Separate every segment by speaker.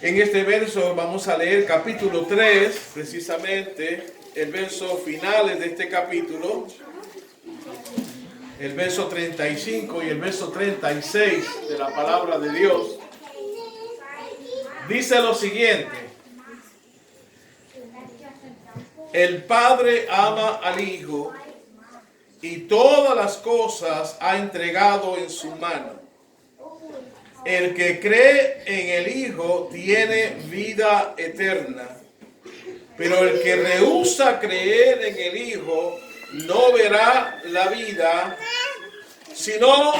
Speaker 1: En este verso vamos a leer capítulo 3, precisamente el verso finales de este capítulo, el verso 35 y el verso 36 de la palabra de Dios. Dice lo siguiente: el Padre ama al Hijo y todas las cosas ha entregado en su mano. El que cree en el Hijo tiene vida eterna, pero el que rehúsa creer en el Hijo no verá la vida, sino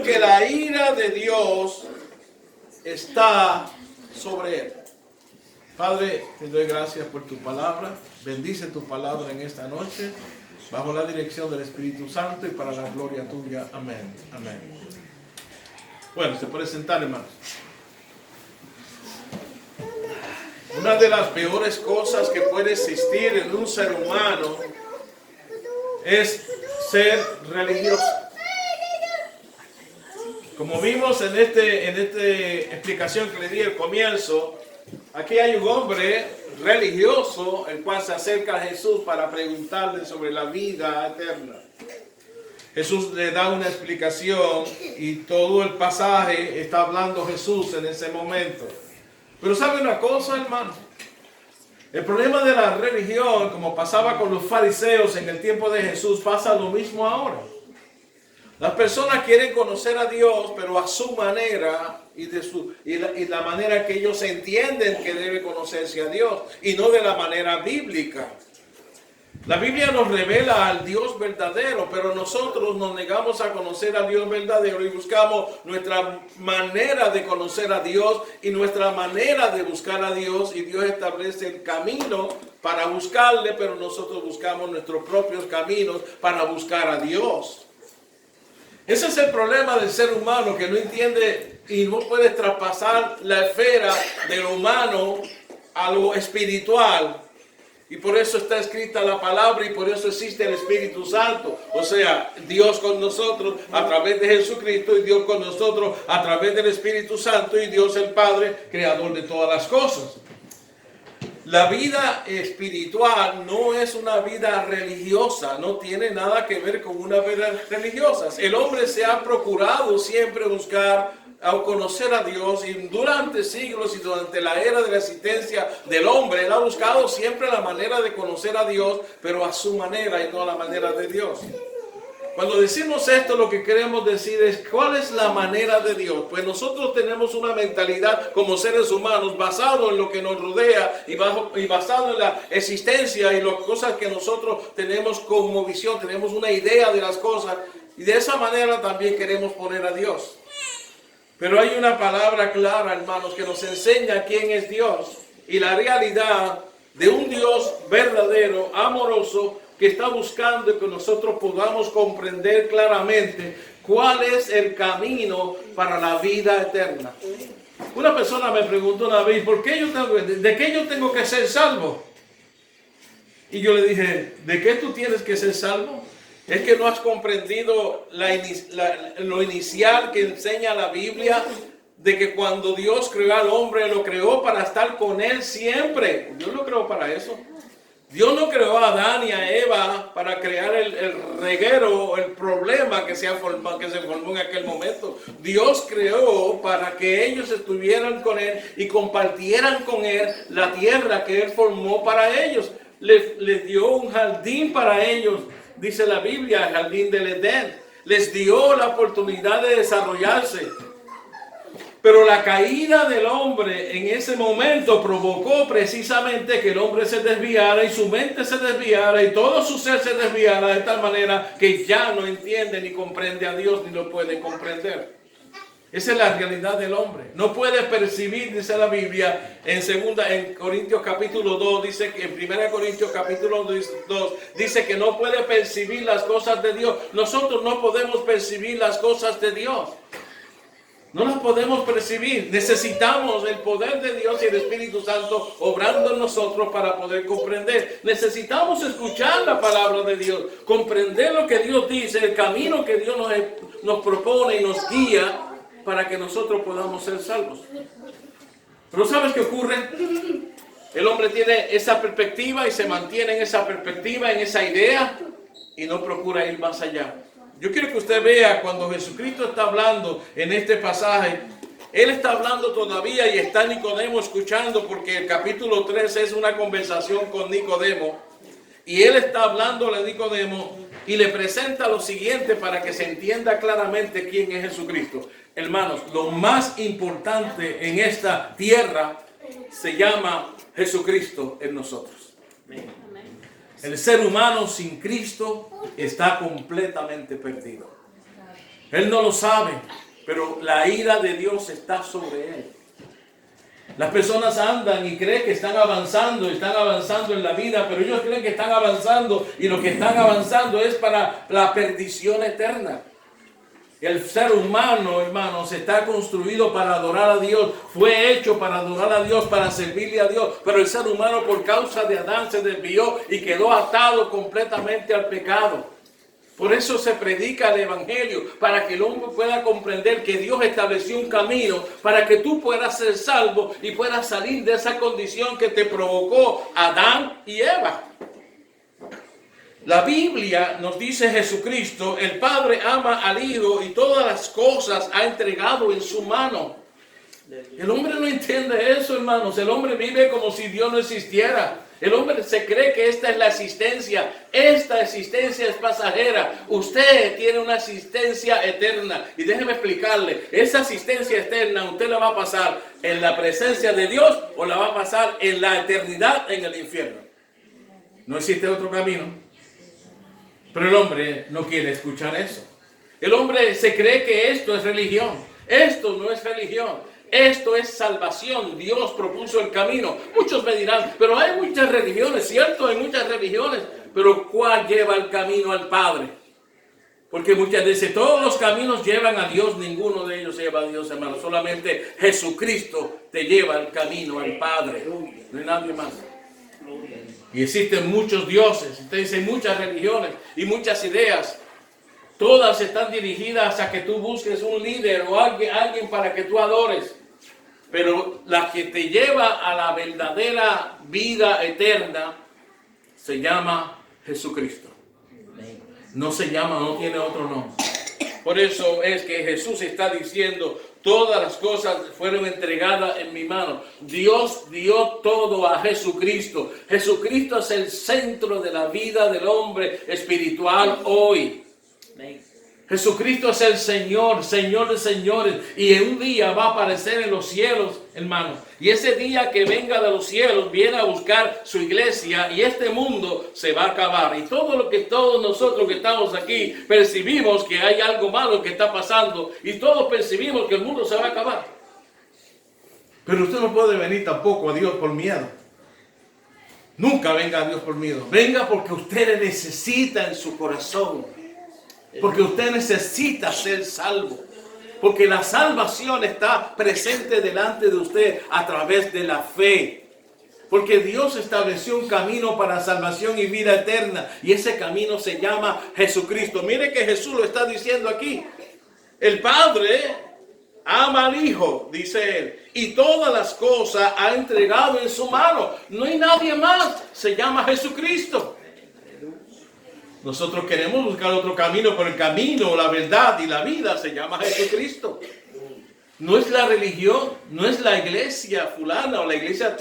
Speaker 1: que la ira de Dios está sobre él. Padre, te doy gracias por tu palabra. Bendice tu palabra en esta noche, bajo la dirección del Espíritu Santo y para la gloria tuya. Amén. Amén. Bueno, se puede sentar, hermanos. Una de las peores cosas que puede existir en un ser humano es ser religioso. Como vimos en esta explicación que le di al comienzo, aquí hay un hombre religioso el cual se acerca a Jesús para preguntarle sobre la vida eterna. Jesús le da una explicación y todo el pasaje está hablando Jesús en ese momento. Pero ¿sabe una cosa, hermano? El problema de la religión, como pasaba con los fariseos en el tiempo de Jesús, pasa lo mismo ahora. Las personas quieren conocer a Dios, pero a su manera y la manera que ellos entienden que debe conocerse a Dios, y no de la manera bíblica. La Biblia nos revela al Dios verdadero, pero nosotros nos negamos a conocer al Dios verdadero y buscamos nuestra manera de conocer a Dios y nuestra manera de buscar a Dios, y Dios establece el camino para buscarle, pero nosotros buscamos nuestros propios caminos para buscar a Dios. Ese es el problema del ser humano, que no entiende y no puede traspasar la esfera de lo humano a lo espiritual. Y por eso está escrita la palabra y por eso existe el Espíritu Santo. O sea, Dios con nosotros a través de Jesucristo, y Dios con nosotros a través del Espíritu Santo, y Dios el Padre, creador de todas las cosas. La vida espiritual no es una vida religiosa, no tiene nada que ver con una vida religiosa. El hombre se ha procurado siempre buscar a conocer a Dios, y durante siglos y durante la era de la existencia del hombre, él ha buscado siempre la manera de conocer a Dios, pero a su manera y no a la manera de Dios. Cuando decimos esto, lo que queremos decir es, ¿cuál es la manera de Dios? Pues nosotros tenemos una mentalidad como seres humanos basado en lo que nos rodea y basado en la existencia y las cosas que nosotros tenemos como visión, tenemos una idea de las cosas, y de esa manera también queremos poner a Dios. Pero hay una palabra clara, hermanos, que nos enseña quién es Dios y la realidad de un Dios verdadero, amoroso, que está buscando que nosotros podamos comprender claramente cuál es el camino para la vida eterna. Una persona me preguntó una vez, ¿de qué yo tengo que ser salvo? Y yo le dije, ¿de qué tú tienes que ser salvo? Es que no has comprendido lo inicial que enseña la Biblia, de que cuando Dios creó al hombre, lo creó para estar con él siempre. Dios lo creó para eso. Dios no creó a Adán y a Eva para crear el reguero, el problema que se formó en aquel momento. Dios creó para que ellos estuvieran con él y compartieran con él la tierra que él formó para ellos. Les dio un jardín para ellos. Dice la Biblia, el jardín del Edén. Les dio la oportunidad de desarrollarse. Pero la caída del hombre en ese momento provocó precisamente que el hombre se desviara y su mente se desviara y todo su ser se desviara, de tal manera que ya no entiende ni comprende a Dios, ni lo puede comprender. Esa es la realidad del hombre. No puede percibir, dice la Biblia, en Corintios capítulo 2, dice que en 1 Corintios capítulo 2, dice que no puede percibir las cosas de Dios. Nosotros no podemos percibir las cosas de Dios. No las podemos percibir. Necesitamos el poder de Dios y el Espíritu Santo obrando en nosotros para poder comprender. Necesitamos escuchar la palabra de Dios, comprender lo que Dios dice, el camino que Dios nos propone y nos guía para que nosotros podamos ser salvos. Pero ¿sabes qué ocurre? El hombre tiene esa perspectiva y se mantiene en esa perspectiva, en esa idea, y no procura ir más allá. Yo quiero que usted vea cuando Jesucristo está hablando en este pasaje. Él está hablando todavía y está Nicodemo escuchando, porque el capítulo 3 es una conversación con Nicodemo. Y él está hablándole a Nicodemo y le presenta lo siguiente para que se entienda claramente quién es Jesucristo. Hermanos, lo más importante en esta tierra se llama Jesucristo en nosotros. El ser humano sin Cristo está completamente perdido. Él no lo sabe, pero la ira de Dios está sobre él. Las personas andan y creen que están avanzando en la vida, pero ellos creen que están avanzando y lo que están avanzando es para la perdición eterna. El ser humano, hermanos, está construido para adorar a Dios. Fue hecho para adorar a Dios, para servirle a Dios. Pero el ser humano, por causa de Adán, se desvió y quedó atado completamente al pecado. Por eso se predica el Evangelio, para que el hombre pueda comprender que Dios estableció un camino para que tú puedas ser salvo y puedas salir de esa condición que te provocó Adán y Eva. La Biblia nos dice Jesucristo, el Padre ama al Hijo y todas las cosas ha entregado en su mano. El hombre no entiende eso, hermanos. El hombre vive como si Dios no existiera. El hombre se cree que esta es la existencia. Esta existencia es pasajera. Usted tiene una existencia eterna. Y déjeme explicarle, esa existencia eterna usted la va a pasar en la presencia de Dios o la va a pasar en la eternidad en el infierno. No existe otro camino. Pero el hombre no quiere escuchar eso. El hombre se cree que esto es religión. Esto no es religión. Esto es salvación. Dios propuso el camino. Muchos me dirán, pero hay muchas religiones, ¿cierto? Hay muchas religiones. Pero ¿cuál lleva el camino al Padre? Porque muchas veces todos los caminos llevan a Dios. Ninguno de ellos lleva a Dios, hermano. Solamente Jesucristo te lleva el camino al Padre. No hay nadie más. Y existen muchos dioses, existen muchas religiones y muchas ideas. Todas están dirigidas a que tú busques un líder o alguien para que tú adores. Pero la que te lleva a la verdadera vida eterna se llama Jesucristo. No se llama, no tiene otro nombre. Por eso es que Jesús está diciendo, todas las cosas fueron entregadas en mi mano. Dios dio todo a Jesucristo. Jesucristo es el centro de la vida del hombre espiritual hoy. Jesucristo es el Señor, Señor de señores, y en un día va a aparecer en los cielos, hermanos. Y ese día que venga de los cielos viene a buscar su iglesia y este mundo se va a acabar. Y todos nosotros que estamos aquí percibimos que hay algo malo que está pasando y todos percibimos que el mundo se va a acabar. Pero usted no puede venir tampoco a Dios por miedo. Nunca venga a Dios por miedo. Venga porque usted le necesita en su corazón. Porque usted necesita ser salvo. Porque la salvación está presente delante de usted a través de la fe. Porque Dios estableció un camino para salvación y vida eterna. Y ese camino se llama Jesucristo. Mire que Jesús lo está diciendo aquí. El Padre ama al Hijo, dice él. Y todas las cosas ha entregado en su mano. No hay nadie más. Se llama Jesucristo. Nosotros queremos buscar otro camino, pero el camino, la verdad y la vida se llama Jesucristo. No es la religión, no es la iglesia fulana o la iglesia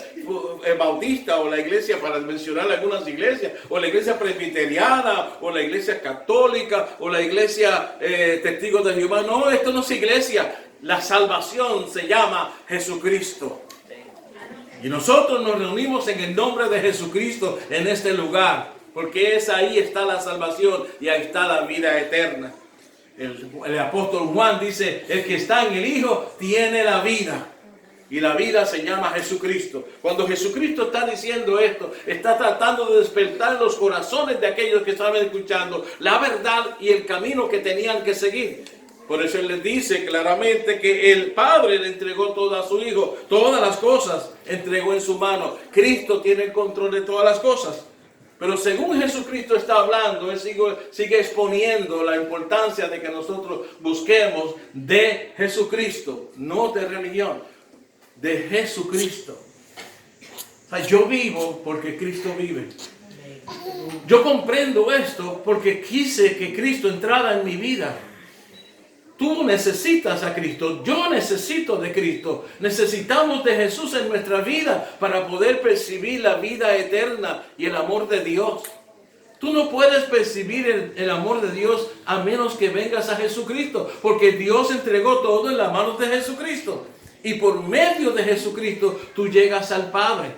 Speaker 1: bautista o la iglesia, para mencionar algunas iglesias, o la iglesia presbiteriana o la iglesia católica o la iglesia Testigos de Jehová. No, esto no es iglesia. La salvación se llama Jesucristo. Y nosotros nos reunimos en el nombre de Jesucristo en este lugar. Porque ahí está la salvación y ahí está la vida eterna. El apóstol Juan dice, el que está en el Hijo tiene la vida. Y la vida se llama Jesucristo. Cuando Jesucristo está diciendo esto, está tratando de despertar los corazones de aquellos que estaban escuchando la verdad y el camino que tenían que seguir. Por eso Él les dice claramente que el Padre le entregó todo a su Hijo. Todas las cosas entregó en su mano. Cristo tiene el control de todas las cosas. Pero según Jesucristo está hablando, Él sigue exponiendo la importancia de que nosotros busquemos de Jesucristo, no de religión. de Jesucristo. O sea, yo vivo porque Cristo vive. Yo comprendo esto porque quise que Cristo entrara en mi vida. Tú necesitas a Cristo, yo necesito de Cristo. Necesitamos de Jesús en nuestra vida para poder percibir la vida eterna y el amor de Dios. Tú no puedes percibir el amor de Dios a menos que vengas a Jesucristo, porque Dios entregó todo en las manos de Jesucristo. Y por medio de Jesucristo tú llegas al Padre.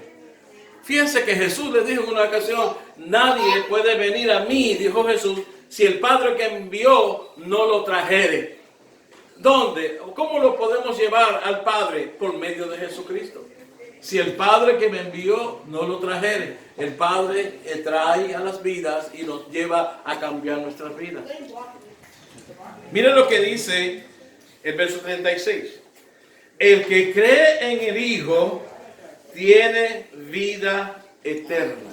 Speaker 1: Fíjense que Jesús le dijo en una ocasión, nadie puede venir a mí, dijo Jesús, si el Padre que envió no lo trajere. ¿Dónde? ¿Cómo lo podemos llevar al Padre? Por medio de Jesucristo. Si el Padre que me envió no lo trajere, el Padre trae a las vidas y nos lleva a cambiar nuestras vidas. Miren lo que dice el verso 36. El que cree en el Hijo tiene vida eterna.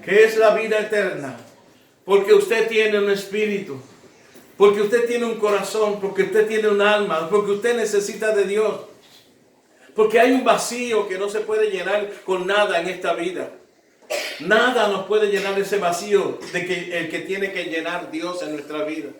Speaker 1: ¿Qué es la vida eterna? Porque usted tiene un espíritu, porque usted tiene un corazón, porque usted tiene un alma, porque usted necesita de Dios. Porque hay un vacío que no se puede llenar con nada en esta vida. Nada nos puede llenar ese vacío de que el que tiene que llenar Dios en nuestra vida.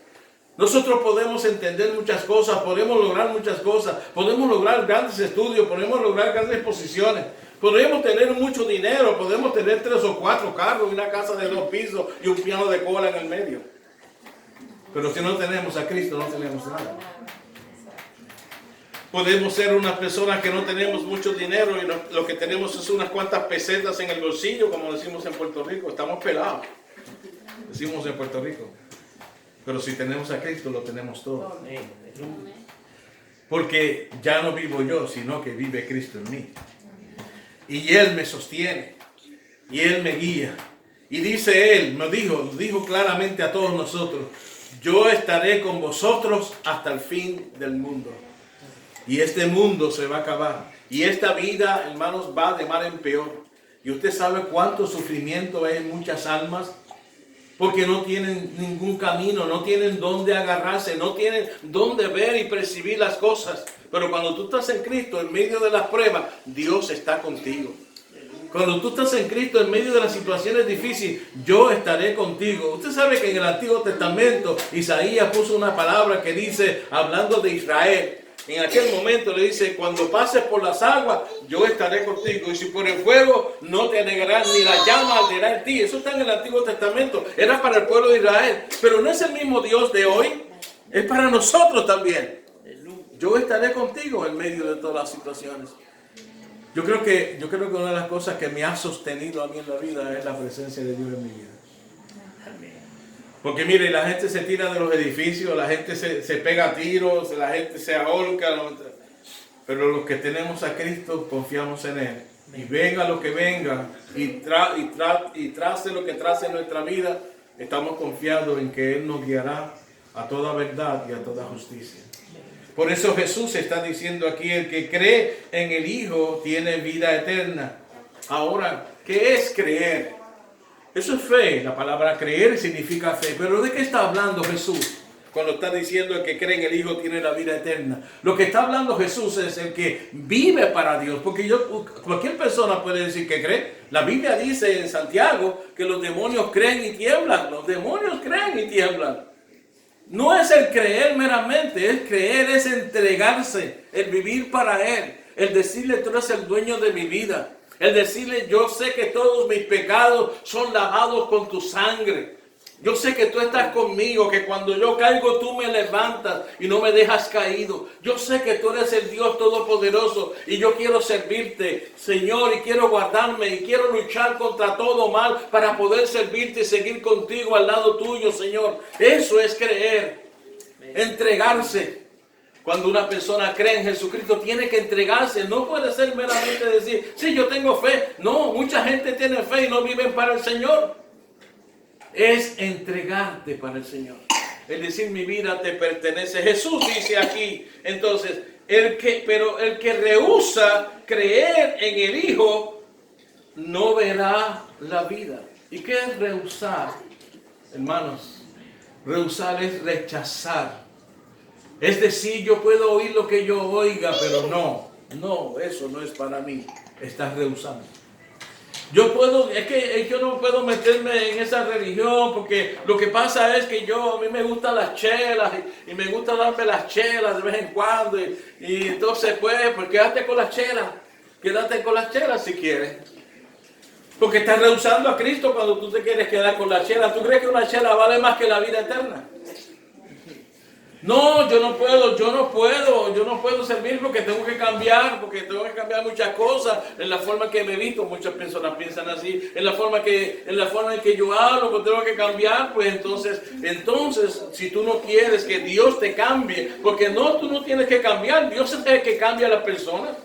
Speaker 1: Nosotros podemos entender muchas cosas, podemos lograr muchas cosas, podemos lograr grandes estudios, podemos lograr grandes posiciones, podemos tener mucho dinero, podemos tener 3 o 4 carros, una casa de 2 pisos y un piano de cola en el medio. Pero si no tenemos a Cristo, no tenemos nada. Podemos ser unas personas que no tenemos mucho dinero y lo que tenemos es unas cuantas pesetas en el bolsillo, como decimos en Puerto Rico. Estamos pelados, decimos en Puerto Rico. Pero si tenemos a Cristo, lo tenemos todo. Porque ya no vivo yo, sino que vive Cristo en mí. Y Él me sostiene. Y Él me guía. Y dice Él, nos dijo claramente a todos nosotros, yo estaré con vosotros hasta el fin del mundo. Y este mundo se va a acabar. Y esta vida, hermanos, va de mal en peor. Y usted sabe cuánto sufrimiento hay en muchas almas. Porque no tienen ningún camino, no tienen dónde agarrarse, no tienen dónde ver y percibir las cosas. Pero cuando tú estás en Cristo, en medio de las pruebas, Dios está contigo. Cuando tú estás en Cristo, en medio de las situaciones difíciles, yo estaré contigo. Usted sabe que en el Antiguo Testamento, Isaías puso una palabra que dice, hablando de Israel, en aquel momento le dice, cuando pases por las aguas, yo estaré contigo. Y si por el fuego, no te anegarás, ni la llama arderá en ti. Eso está en el Antiguo Testamento. Era para el pueblo de Israel. Pero no es el mismo Dios de hoy. Es para nosotros también. Yo estaré contigo en medio de todas las situaciones. Yo creo que una de las cosas que me ha sostenido a mí en la vida es la presencia de Dios en mi vida. Porque mire, la gente se tira de los edificios, la gente se pega a tiros, la gente se ahorca. Pero los que tenemos a Cristo confiamos en Él. Y venga lo que venga, y trace lo que trace en nuestra vida, estamos confiados en que Él nos guiará a toda verdad y a toda justicia. Por eso Jesús está diciendo aquí, el que cree en el Hijo tiene vida eterna. Ahora, ¿qué es creer? Eso es fe. La palabra creer significa fe. Pero ¿de qué está hablando Jesús cuando está diciendo el que cree en el Hijo tiene la vida eterna? Lo que está hablando Jesús es el que vive para Dios. Porque cualquier persona puede decir que cree. La Biblia dice en Santiago que los demonios creen y tiemblan. Los demonios creen y tiemblan. No es el creer meramente, es creer, es entregarse, el vivir para Él, el decirle tú eres el dueño de mi vida. El decirle, yo sé que todos mis pecados son lavados con tu sangre. Yo sé que tú estás conmigo, que cuando yo caigo tú me levantas y no me dejas caído. Yo sé que tú eres el Dios Todopoderoso y yo quiero servirte, Señor, y quiero guardarme y quiero luchar contra todo mal para poder servirte y seguir contigo al lado tuyo, Señor. Eso es creer, entregarse. Cuando una persona cree en Jesucristo, tiene que entregarse. No puede ser meramente decir, sí, yo tengo fe. No, mucha gente tiene fe y no viven para el Señor. Es entregarte para el Señor. Es decir, mi vida te pertenece. Jesús dice aquí, entonces, el que rehúsa creer en el Hijo, no verá la vida. ¿Y qué es rehusar? Hermanos, rehusar es rechazar. Es decir, yo puedo oír lo que yo oiga, pero no, no, eso no es para mí, estás rehusando. Es que yo no puedo meterme en esa religión porque lo que pasa es que a mí me gustan las chelas y me gusta darme las chelas de vez en cuando y entonces pues quédate con las chelas si quieres. Porque estás rehusando a Cristo cuando tú te quieres quedar con la chela. ¿Tú crees que una chela vale más que la vida eterna? No, yo no puedo servir porque tengo que cambiar muchas cosas en la forma en que me visto. Muchas personas piensan así, en la forma en que yo hablo, pues tengo que cambiar. Pues entonces, si tú no quieres que Dios te cambie, porque tú no tienes que cambiar, Dios es el que cambia a las personas.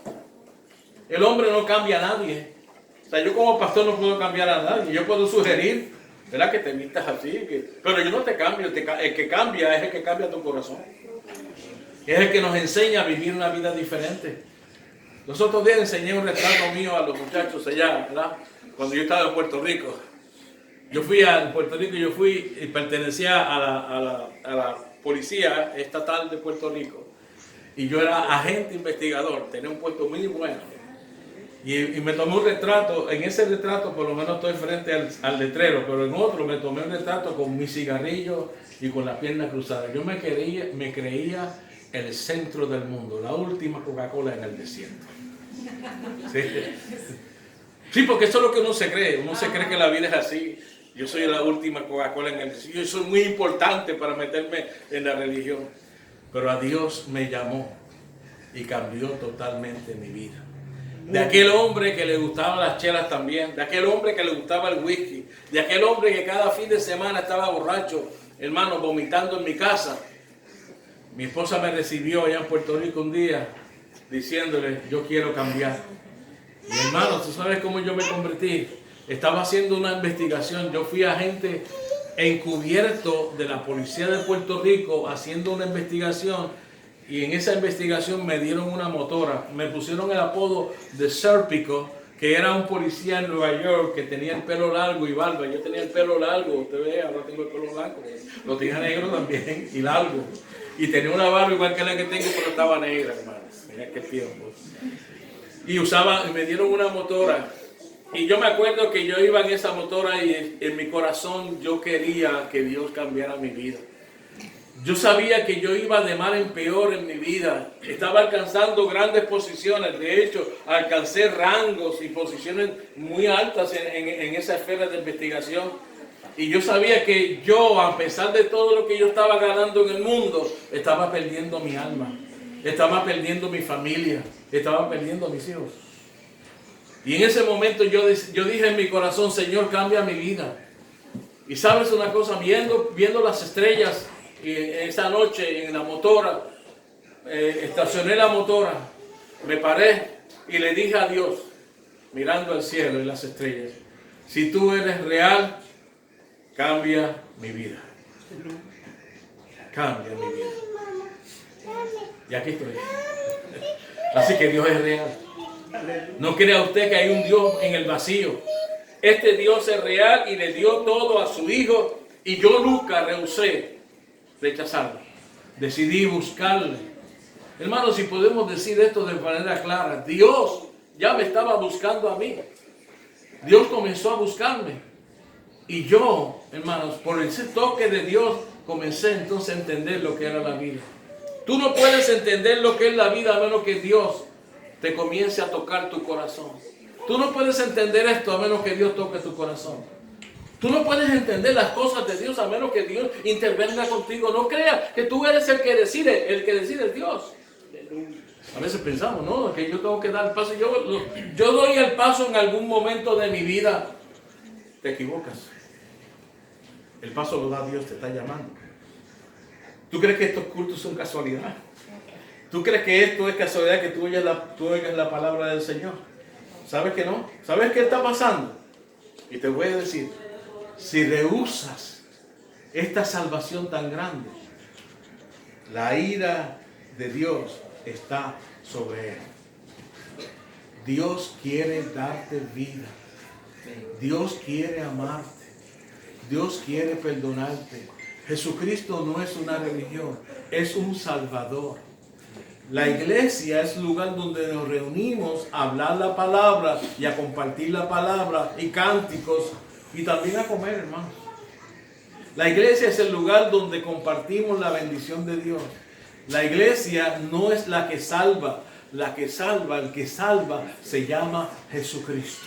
Speaker 1: El hombre no cambia a nadie. O sea, yo como pastor no puedo cambiar a nadie, yo puedo sugerir, ¿verdad? Que te vistas así, pero yo no te cambio, el que cambia es el que cambia tu corazón. Es el que nos enseña a vivir una vida diferente. Los otros días enseñé un retrato mío a los muchachos allá, ¿verdad? Cuando yo estaba en Puerto Rico. Yo fui a Puerto Rico y pertenecía a la Policía Estatal de Puerto Rico. Y yo era agente investigador, tenía un puesto muy bueno. Y me tomé un retrato. En ese retrato por lo menos estoy frente al letrero, pero en otro me tomé un retrato con mi cigarrillo y con la pierna cruzada. Yo me creía el centro del mundo, la última Coca-Cola en el desierto. Sí, porque eso es lo que uno se cree. Uno se cree que la vida es así. Yo soy la última Coca-Cola en el desierto. Yo soy muy importante para meterme en la religión. Pero a Dios me llamó y cambió totalmente mi vida. De aquel hombre que le gustaban las chelas también, de aquel hombre que le gustaba el whisky, de aquel hombre que cada fin de semana estaba borracho, hermano, vomitando en mi casa. Mi esposa me recibió allá en Puerto Rico un día diciéndole, yo quiero cambiar. Y hermano, ¿tú sabes cómo yo me convertí? Estaba haciendo una investigación, yo fui agente encubierto de la policía de Puerto Rico haciendo una investigación. Y en esa investigación me dieron una motora. Me pusieron el apodo de Serpico, que era un policía en Nueva York que tenía el pelo largo y barba. Yo tenía el pelo largo, usted ve, ahora tengo el pelo blanco. Lo tenía negro también y largo. Y tenía una barba igual que la que tengo, pero estaba negra, hermanos. Mira qué tiempo. Y me dieron una motora. Y yo me acuerdo que yo iba en esa motora y en mi corazón yo quería que Dios cambiara mi vida. Yo sabía que yo iba de mal en peor en mi vida. Estaba alcanzando grandes posiciones. De hecho, alcancé rangos y posiciones muy altas en esa esfera de investigación. Y yo sabía que yo, a pesar de todo lo que yo estaba ganando en el mundo, estaba perdiendo mi alma. Estaba perdiendo mi familia. Estaba perdiendo a mis hijos. Y en ese momento yo dije en mi corazón, Señor, cambia mi vida. Y sabes una cosa, viendo las estrellas, y esa noche en la motora, estacioné la motora, me paré y le dije a Dios, mirando al cielo y las estrellas, si tú eres real, cambia mi vida. Cambia mi vida. Y aquí estoy. Así que Dios es real. No crea usted que hay un Dios en el vacío. Este Dios es real y le dio todo a su Hijo. Y yo nunca rehusé rechazarlo. Decidí buscarle. Hermanos, si podemos decir esto de manera clara, Dios ya me estaba buscando a mí. Dios comenzó a buscarme. Y yo, hermanos, por ese toque de Dios, comencé entonces a entender lo que era la vida. Tú no puedes entender lo que es la vida a menos que Dios te comience a tocar tu corazón. Tú no puedes entender esto a menos que Dios toque tu corazón. Tú no puedes entender las cosas de Dios a menos que Dios intervenga contigo. No creas que tú eres el que decide es Dios. A veces pensamos, no, que yo tengo que dar el paso. Yo doy el paso en algún momento de mi vida. Te equivocas. El paso lo da Dios, te está llamando. ¿Tú crees que estos cultos son casualidad? ¿Tú crees que esto es casualidad que tú oigas la palabra del Señor? ¿Sabes que no? ¿Sabes qué está pasando? Y te voy a decir, si rehusas esta salvación tan grande, la ira de Dios está sobre él. Dios quiere darte vida. Dios quiere amarte. Dios quiere perdonarte. Jesucristo no es una religión, es un Salvador. La iglesia es el lugar donde nos reunimos a hablar la palabra y a compartir la palabra y cánticos y también a comer, hermanos. La iglesia es el lugar donde compartimos la bendición de Dios. La iglesia no es la que salva, el que salva se llama Jesucristo.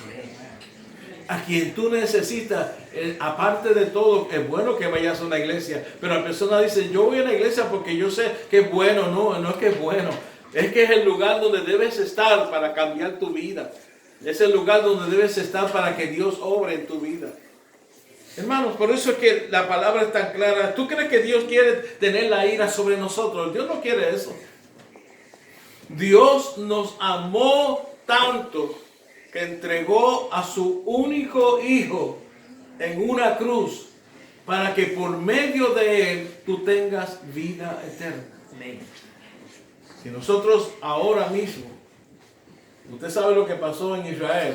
Speaker 1: A quien tú necesitas, aparte de todo, es bueno que vayas a una iglesia, pero la persona dice, yo voy a la iglesia porque yo sé que es bueno. No es que es bueno, es que es el lugar donde debes estar para cambiar tu vida. Es el lugar donde debes estar para que Dios obre en tu vida. Hermanos, por eso es que la palabra es tan clara. ¿Tú crees que Dios quiere tener la ira sobre nosotros? Dios no quiere eso. Dios nos amó tanto que entregó a su único hijo en una cruz para que por medio de él tú tengas vida eterna. Amén. Si nosotros ahora mismo, usted sabe lo que pasó en Israel.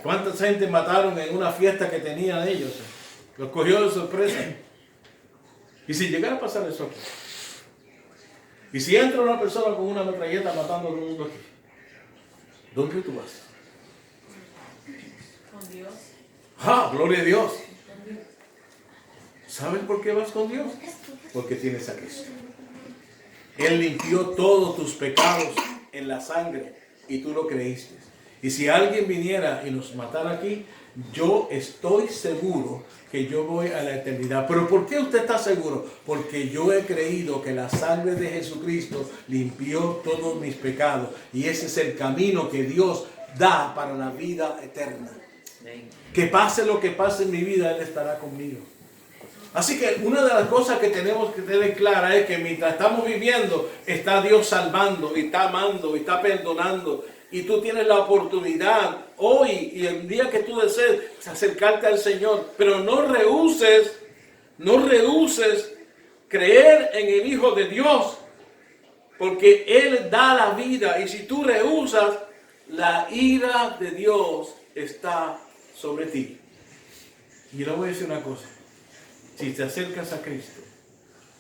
Speaker 1: ¿Cuánta gente mataron en una fiesta que tenían ellos? Los cogió de sorpresa. Y si llegara a pasar eso aquí, y si entra una persona con una metralleta matando a todo el mundo aquí, ¿dónde tú vas?
Speaker 2: Con Dios.
Speaker 1: ¡Ah, gloria a Dios! ¿Sabes por qué vas con Dios? Porque tienes a Cristo. Él limpió todos tus pecados en la sangre y tú lo creíste. Y si alguien viniera y nos matara aquí, yo estoy seguro que yo voy a la eternidad. ¿Pero por qué usted está seguro? Porque yo he creído que la sangre de Jesucristo limpió todos mis pecados. Y ese es el camino que Dios da para la vida eterna. Que pase lo que pase en mi vida, Él estará conmigo. Así que una de las cosas que tenemos que tener clara es que mientras estamos viviendo, está Dios salvando, y está amando, y está perdonando. Y tú tienes la oportunidad hoy y el día que tú desees acercarte al Señor. Pero no rehuses creer en el Hijo de Dios. Porque Él da la vida. Y si tú rehusas, la ira de Dios está sobre ti. Y le voy a decir una cosa. Si te acercas a Cristo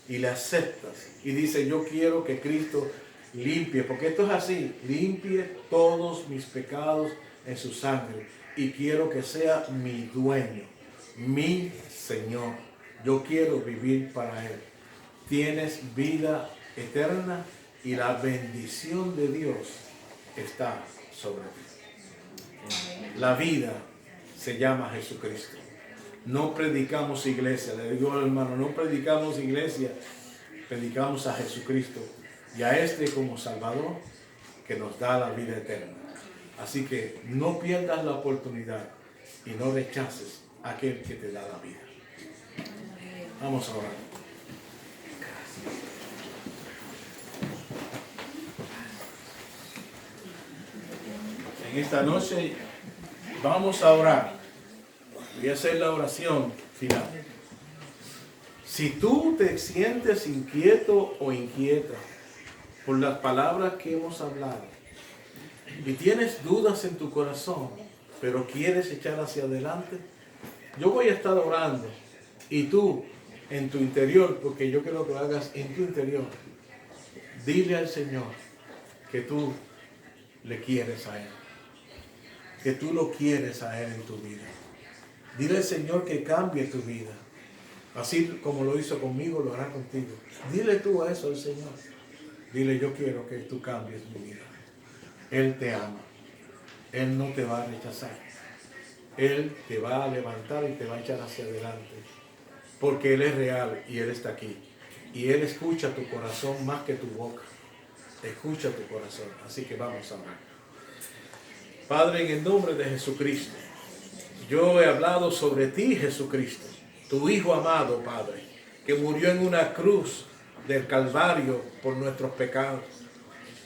Speaker 1: y le aceptas y dices, yo quiero que Cristo limpie, porque esto es así, limpie todos mis pecados en su sangre y quiero que sea mi dueño, mi Señor. Yo quiero vivir para Él. Tienes vida eterna y la bendición de Dios está sobre ti. La vida se llama Jesucristo. No predicamos iglesia, le digo al hermano, no predicamos iglesia, predicamos a Jesucristo y a este como Salvador que nos da la vida eterna. Así que no pierdas la oportunidad y no rechaces a aquel que te da la vida. Vamos a orar. En esta noche vamos a orar. Voy a hacer la oración final. Si tú te sientes inquieto o inquieta por las palabras que hemos hablado y tienes dudas en tu corazón, pero quieres echar hacia adelante, yo voy a estar orando y tú en tu interior, porque yo quiero que lo hagas en tu interior, dile al Señor que tú le quieres a Él, que tú lo quieres a Él en tu vida. Dile al Señor que cambie tu vida. Así como lo hizo conmigo, lo hará contigo. Dile tú a eso al Señor. Dile, yo quiero que tú cambies mi vida. Él te ama. Él no te va a rechazar. Él te va a levantar y te va a echar hacia adelante. Porque Él es real y Él está aquí. Y Él escucha tu corazón más que tu boca. Escucha tu corazón. Así que vamos a orar. Padre, en el nombre de Jesucristo, yo he hablado sobre ti, Jesucristo, tu Hijo amado, Padre, que murió en una cruz del Calvario por nuestros pecados.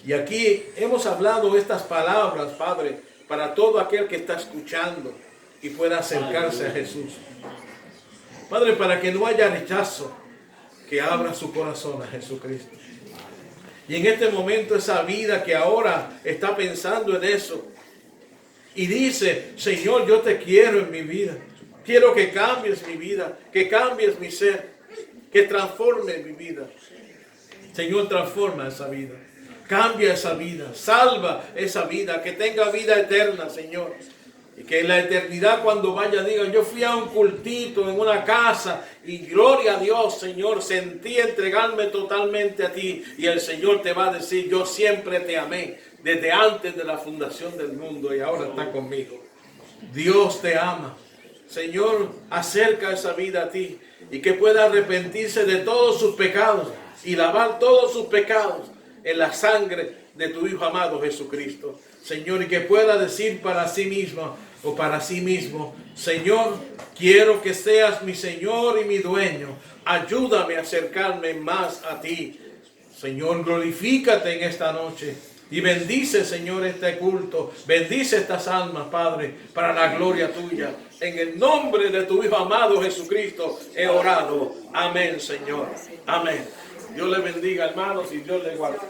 Speaker 1: Y aquí hemos hablado estas palabras, Padre, para todo aquel que está escuchando y pueda acercarse a Jesús. Padre, para que no haya rechazo, que abra su corazón a Jesucristo. Y en este momento esa vida que ahora está pensando en eso, y dice, Señor, yo te quiero en mi vida. Quiero que cambies mi vida, que cambies mi ser, que transforme mi vida. Señor, transforma esa vida. Cambia esa vida. Salva esa vida. Que tenga vida eterna, Señor. Y que en la eternidad cuando vaya digan, yo fui a un cultito en una casa y gloria a Dios, Señor, sentí entregarme totalmente a ti. Y el Señor te va a decir, yo siempre te amé desde antes de la fundación del mundo y ahora está conmigo. Dios te ama. Señor, acerca esa vida a ti y que pueda arrepentirse de todos sus pecados y lavar todos sus pecados en la sangre de tu Hijo amado Jesucristo. Señor, y que pueda decir para sí mismo o para sí mismo, Señor, quiero que seas mi Señor y mi dueño. Ayúdame a acercarme más a ti. Señor, glorifícate en esta noche y bendice, Señor, este culto. Bendice estas almas, Padre, para la gloria tuya. En el nombre de tu Hijo amado Jesucristo he orado. Amén, Señor. Amén. Dios le bendiga, hermanos, y Dios le guarde.